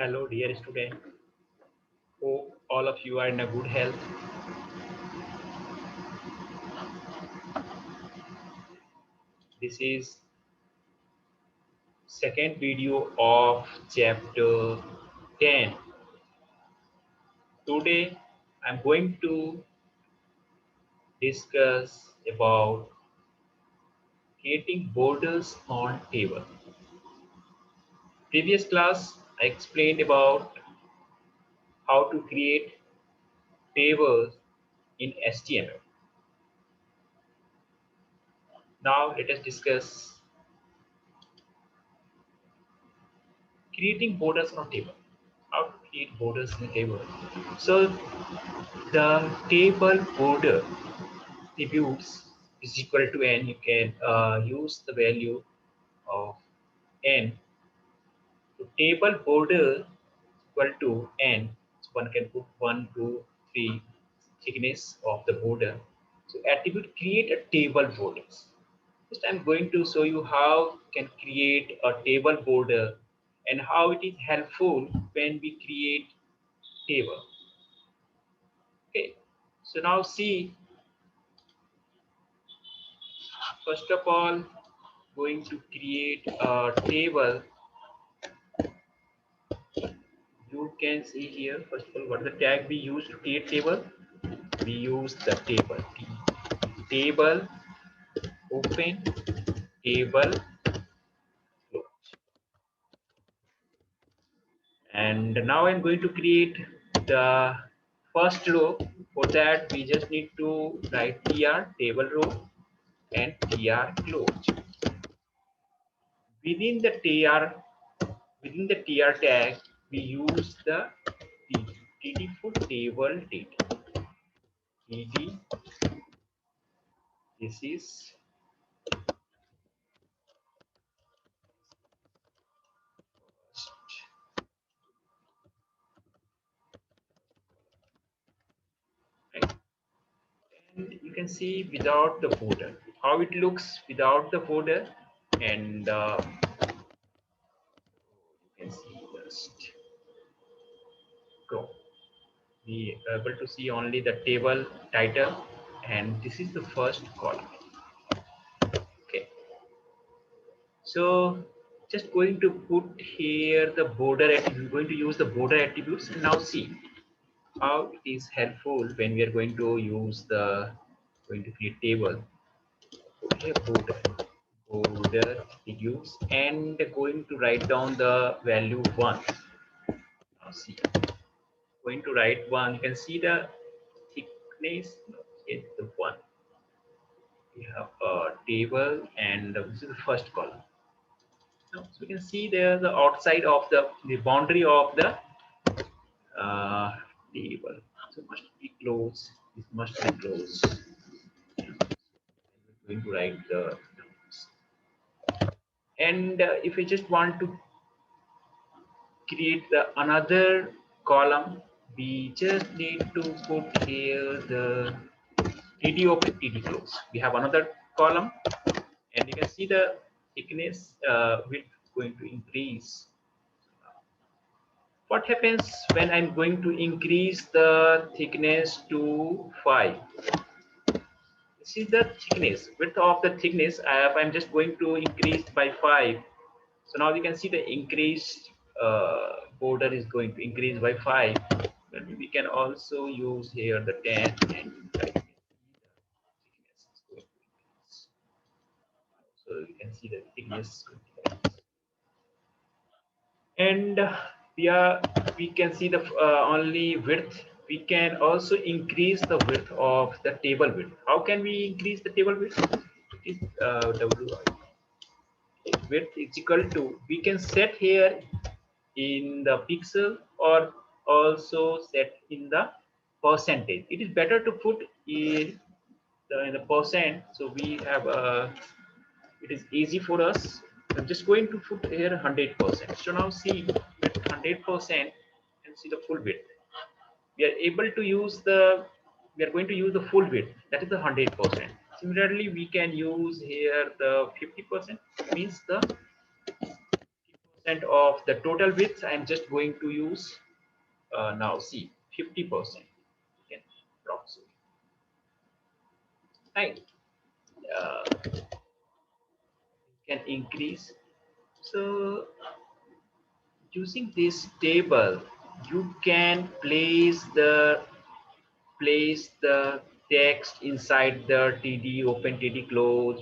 Hello, dear student. Hope all of you are in a good health. This is second video of chapter 10. Today, I'm going to discuss about creating borders on table. Previous class, I explained about how to create tables in HTML. Now, let us discuss creating borders on a table. How to create borders in a table. So the table border attributes is equal to n. You can use the value of n. So table border equal to n. So one can put 1, 2, 3 thickness of the border. So attribute create a table borders. First, I'm going to show you how you can create a table border and how it is helpful when we create table. Okay. So now see, first of all, going to create a table. You can see here, first of all, what is the tag we use to create table? We use the table. Table, open, table, close. And now I'm going to create the first row. For that, we just need to write tr, table row, and tr close. Within the tr tag, we use the td for table data. td, this is right. And you can see without the border how it looks without the border, and you can see just go. We are able to see only the table title, and this is the first column. Okay, so just going to put here the border. We're going to use the border attributes, and now see how it is helpful when we are going to use the going to create table. Okay, border attributes, and going to write down the value 1. Now see, going to write 1. You can see the thickness. Is the 1. We have a table, and this is the first column. Now, so we can see there the outside of the boundary of the uh, table. So must be close. This must be close. We're going to write the and if we just want to create the another column, we just need to put here the td open, td close. We have another column, and you can see the thickness width going to increase. What happens when I'm going to increase the thickness to 5? This is the thickness, width of the thickness. I'm just going to increase by 5. So now you can see the increased border is going to increase by 5. But we can also use here the 10, and thickness is going to increase. So you can see the thickness is going to increase. And we can see the only width. We can also increase the width of the table width. How can we increase the table width? It is wi width is equal to, we can set here in the pixel or also set in the percentage. It is better to put in the percent, so we have it is easy for us. I'm just going to put here 100%. So now see with 100% and see the full width. We are able to use we are going to use the full width, that is the 100%. Similarly, we can use here the 50%, means the 50% of the total width. I'm just going to use now see 50%. Can approximate, right? Can increase. So using this table, you can place the text inside the TD, open TD, close.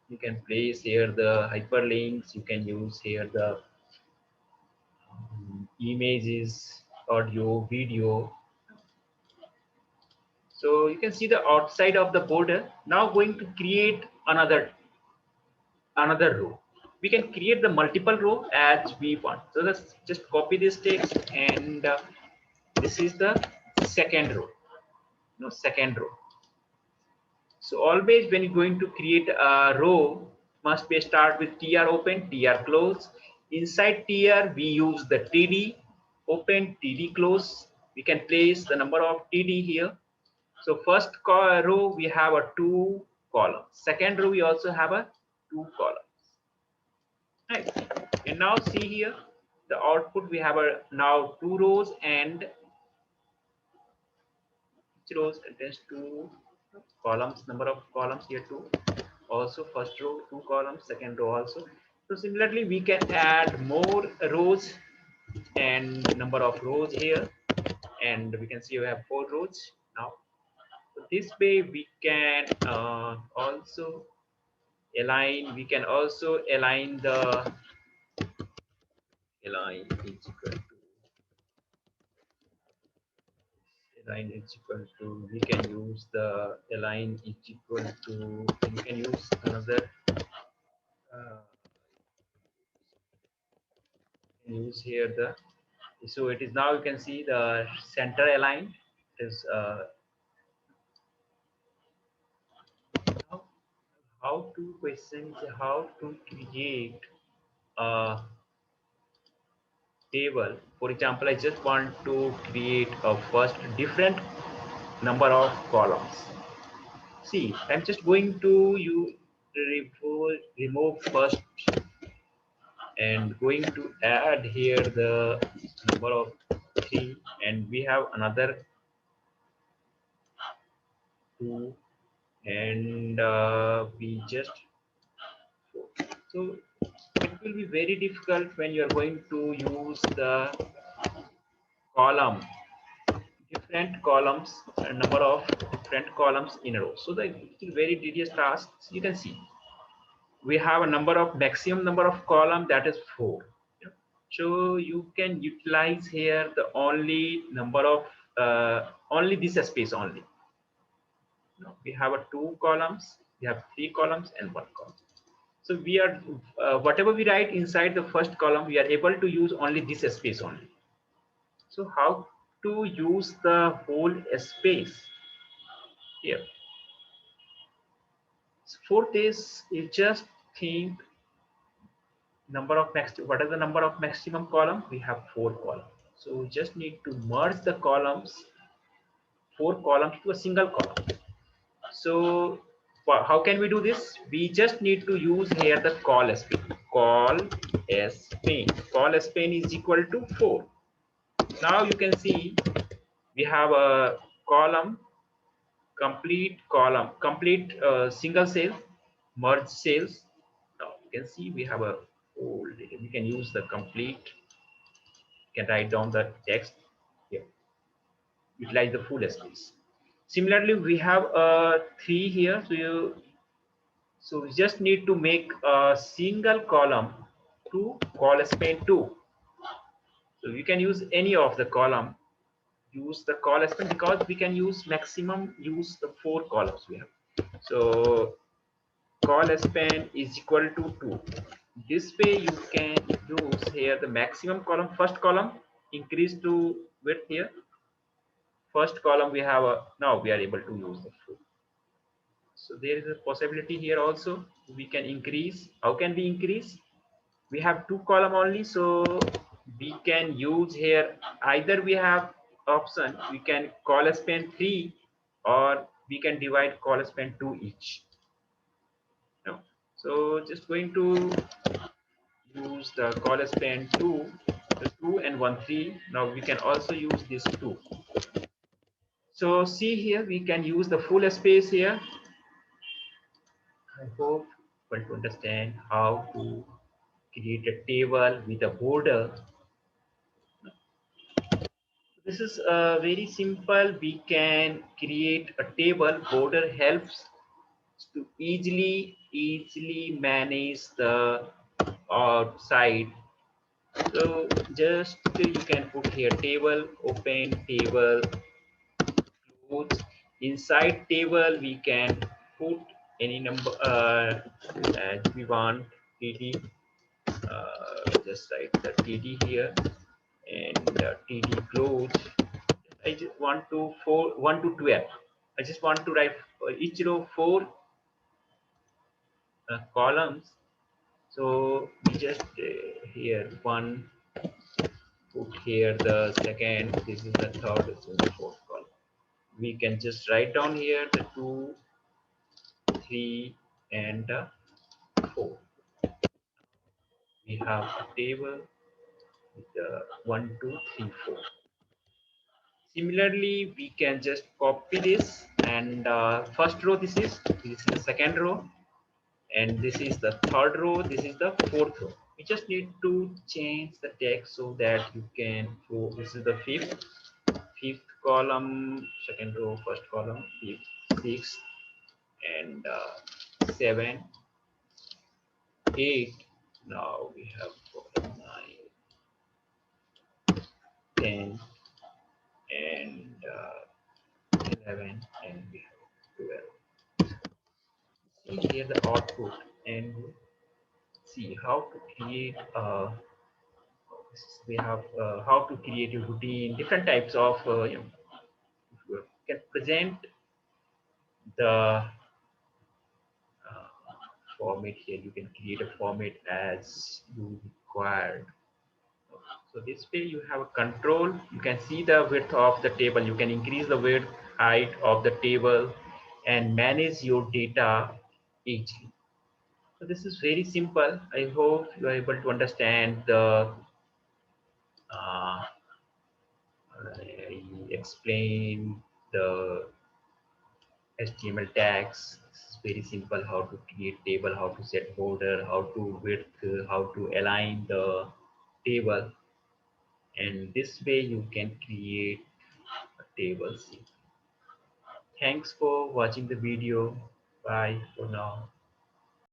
You can place here the hyperlinks. You can use here the images, audio, video. So you can see the outside of the border. Now going to create another row. We can create the multiple row as we want. So let's just copy this text, and this is the second row. No, second row. So always when you're going to create a row, must be start with tr open, tr close. Inside tr, we use the td open, td close. We can place the number of td here. So first row we have a 2 columns. Second row we also have a 2 columns. Right. And now see here the output, we have a now 2 rows, and each rows contains 2 columns, number of columns here 2. Also first row 2 columns, second row also. So similarly we can add more rows and number of rows here, and we can see we have 4 rows now. So this way we can also align. We can also align the align is equal to align is equal to. We can use the align is equal to. We can use another. Use here the. So it is now you can see the center align is how to questions how to create a table. For example, I just want to create a first different number of columns. See, I'm just going to you remove first and going to add here the number of 3, and we have another 2, and we just so it will be very difficult when you are going to use the column different columns, a number of different columns in a row. So the very tedious tasks. You can see we have a number of maximum number of column, that is 4. So you can utilize here the only number of only this space only. We have a 2 columns, we have 3 columns and 1 column. So we are whatever we write inside the first column, we are able to use only this space only. So how to use the whole space here? So fourth is you just think number of what is the number of maximum column? We have 4 columns. So we just need to merge the columns, 4 columns to a single column. So how can we do this? We just need to use here the call span. Call span. Call span is equal to 4. Now you can see we have a column, complete single cell, merge cells. Now you can see we have a whole. We can use the complete. You can write down the text here. Utilize the full space. Similarly, we have a 3 here. So we just need to make a single column to call span 2. So you can use any of the column. Use the call span because we can use maximum. Use the 4 columns we have. So call span is equal to 2. This way you can use here the maximum column. First column increase to width here. First column we have a now we are able to use the 4. So there is a possibility here also. We can increase. How can we increase? We have 2 column only, so we can use here either we have option we can call span 3 or we can divide call span 2 each. No. So just going to use the color span 2, the 2 and 1 3. Now we can also use this 2. So see here, we can use the full space here. I hope you will understand how to create a table with a border. This is very simple. We can create a table. Border helps to easily manage the outside. So just you can put here table, open table, close. Inside table we can put any number as we want. TD, just write the TD here and TD close. I just want to 1 to 12. I just want to write each row 4 columns. So we just here one, put here the second, this is the third, this is the fourth column. We can just write down here the 2, 3 and 4. We have a table with 1 2 3 4. Similarly, we can just copy this and first row, this is the second row, and this is the third row, this is the fourth row. We just need to change the text so that you can go. This is the fifth column, second row, first column, fifth, sixth, and 7, 8. Now we have 9, 10, and 11, and we have 12. See here the output, and see how to create we have how to create a routine, different types of you can present the format here. You can create a format as you required. So this way you have a control. You can see the width of the table. You can increase the width, height of the table, and manage your data easily. So this is very simple. I hope you are able to understand the I explain the HTML tags. It's very simple how to create table, how to set border, how to width, how to align the table, and this way you can create a table. Thanks for watching the video. Bye for now.